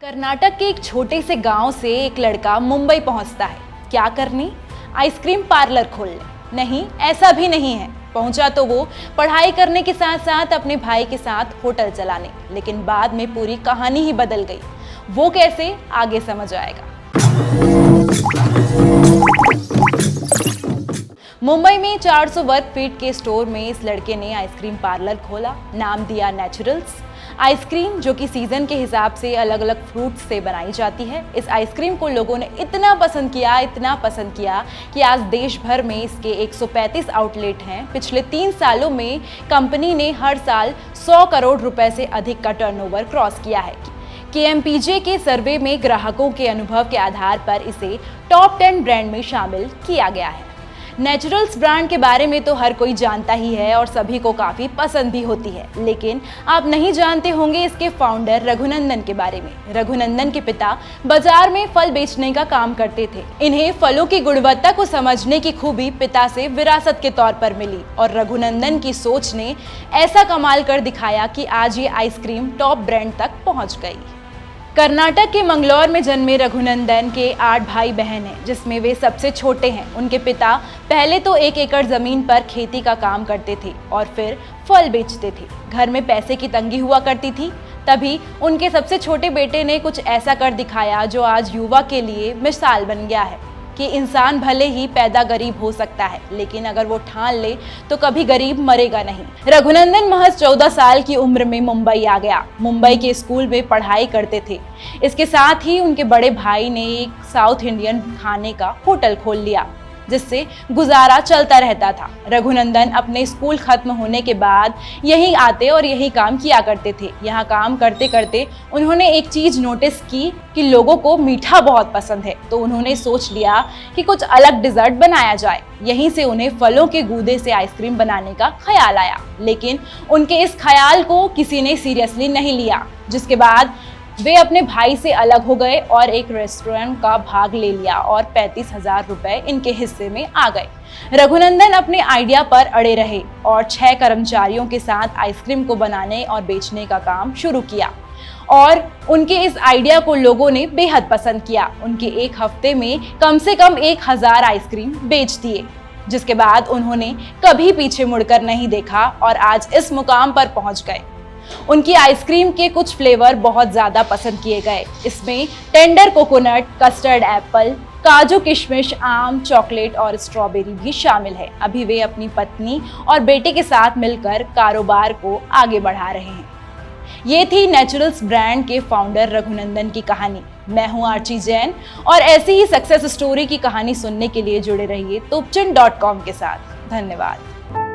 कर्नाटक के एक छोटे से गांव से एक लड़का मुंबई पहुंचता है। क्या करने? आइसक्रीम पार्लर खोलने। नहीं, ऐसा भी नहीं है। पहुंचा तो वो पढ़ाई करने के साथ साथ अपने भाई के साथ होटल चलाने, लेकिन बाद में पूरी कहानी ही बदल गई। वो कैसे, आगे समझ आएगा। मुंबई में 400 वर्ग फीट के स्टोर में इस लड़के ने आइसक्रीम पार्लर खोला। नाम दिया नेचुरल्स। आइसक्रीम जो कि सीजन के हिसाब से अलग अलग फ्रूट्स से बनाई जाती है। इस आइसक्रीम को लोगों ने इतना पसंद किया कि आज देश भर में इसके 135 आउटलेट हैं। पिछले 3 सालों में कंपनी ने हर साल 100 करोड़ रुपए से अधिक का टर्नओवर क्रॉस किया है। KMPJ के सर्वे में ग्राहकों के अनुभव के आधार पर इसे टॉप 10 ब्रांड में शामिल किया गया है। नेचुरल्स ब्रांड के बारे में तो हर कोई जानता ही है और सभी को काफ़ी पसंद भी होती है, लेकिन आप नहीं जानते होंगे इसके फाउंडर रघुनंदन के बारे में। रघुनंदन के पिता बाजार में फल बेचने का काम करते थे। इन्हें फलों की गुणवत्ता को समझने की खूबी पिता से विरासत के तौर पर मिली और रघुनंदन की सोच ने ऐसा कमाल कर दिखाया कि आज ये आइसक्रीम टॉप ब्रांड तक पहुँच गई। कर्नाटक के मंगलौर में जन्मे रघुनंदन के 8 भाई बहन हैं, जिसमें वे सबसे छोटे हैं। उनके पिता पहले तो 1 एकड़ जमीन पर खेती का काम करते थे और फिर फल बेचते थे। घर में पैसे की तंगी हुआ करती थी। तभी उनके सबसे छोटे बेटे ने कुछ ऐसा कर दिखाया जो आज युवा के लिए मिसाल बन गया है कि इंसान भले ही पैदा गरीब हो सकता है, लेकिन अगर वो ठान ले तो कभी गरीब मरेगा नहीं। रघुनंदन महज 14 साल की उम्र में मुंबई आ गया। मुंबई के स्कूल में पढ़ाई करते थे। इसके साथ ही उनके बड़े भाई ने एक साउथ इंडियन खाने का होटल खोल लिया, जिससे गुजारा चलता रहता था। रघुनंदन अपने स्कूल खत्म होने के बाद यहीं आते और यही काम किया करते थे। यहाँ काम करते करते उन्होंने एक चीज नोटिस की कि लोगों को मीठा बहुत पसंद है, तो उन्होंने सोच लिया कि कुछ अलग डिजर्ट बनाया जाए। यहीं से उन्हें फलों के गूदे से आइसक्रीम बनाने का ख्याल आया, लेकिन उनके इस ख्याल को किसी ने सीरियसली नहीं लिया, जिसके बाद वे अपने भाई से अलग हो गए और एक रेस्टोरेंट का भाग ले लिया और 35,000 रुपए इनके हिस्से में आ गए। रघुनंदन अपने आइडिया पर अड़े रहे और 6 कर्मचारियों के साथ आइसक्रीम को बनाने और बेचने का काम शुरू किया और उनके इस आइडिया को लोगों ने बेहद पसंद किया। उनके 1 हफ्ते में कम से कम 1000 आइसक्रीम बेच दिए, जिसके बाद उन्होंने कभी पीछे मुड़कर नहीं देखा और आज इस मुकाम पर पहुंच गए। उनकी आइसक्रीम के कुछ फ्लेवर बहुत ज़्यादा पसंद किए गए। इसमें टेंडर कोकोनट, कस्टर्ड एप्पल, काजू किशमिश, आम, चॉकलेट और स्ट्रॉबेरी भी शामिल है। अभी वे अपनी पत्नी और बेटे के साथ मिलकर कारोबार को आगे बढ़ा रहे हैं। ये थी नेचुरल्स ब्रांड के फाउंडर रघुनंदन की कहानी। मैं हूँ आर्ची जैन और ऐसी ही सक्सेस स्टोरी की कहानी सुनने के लिए जुड़े रहिए तोपचिन.com के साथ। धन्यवाद।